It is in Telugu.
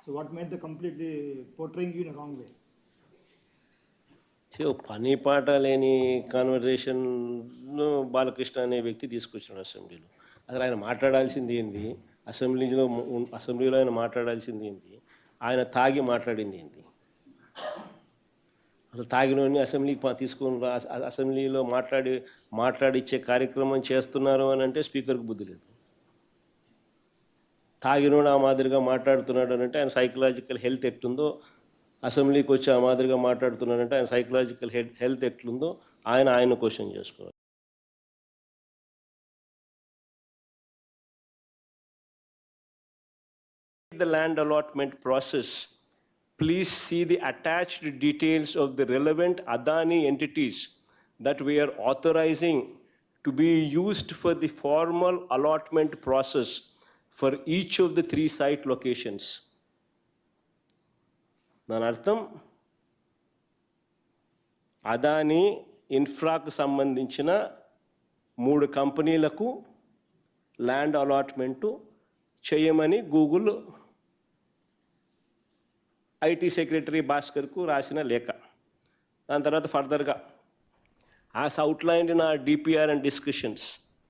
So what made the completely portraying you in a wrong way? పని పాట లేని కాన్వర్జేషన్ బాలకృష్ణ అనే వ్యక్తి తీసుకొచ్చాడు అసెంబ్లీలో. అసలు ఆయన మాట్లాడాల్సింది ఏంది, అసెంబ్లీలో ఆయన మాట్లాడాల్సింది ఏంది, ఆయన తాగి మాట్లాడింది ఏంది? అసలు తాగినోని అసెంబ్లీకి తీసుకొని అసెంబ్లీలో మాట్లాడిచ్చే కార్యక్రమం చేస్తున్నారు అని అంటే స్పీకర్కి బుద్ధి లేదు. తాగినోడు ఆ మాదిరిగా మాట్లాడుతున్నాడు అని అంటే ఆయన సైకలాజికల్ హెల్త్ ఎట్లుందో, అసెంబ్లీకి వచ్చి ఆ మాదిరిగా మాట్లాడుతున్నాడంటే ఆయన సైకలాజికల్ హెల్త్ ఎట్లుందో ఆయన క్వశ్చన్ చేసుకోవాలి. The land allotment process, please see the attached details of the relevant Adani entities that we are authorizing to be used for the formal allotment process for each of the 3 site locations. దాని అర్థం అదానీ ఇన్ఫ్రాకు సంబంధించిన 3 కంపెనీలకు ల్యాండ్ అలాట్మెంటు చేయమని గూగుల్ ఐటీ సెక్రటరీ భాస్కర్కు రాసిన లేఖ. దాని తర్వాత ఫర్దర్గా as outlined in our DPR and discussions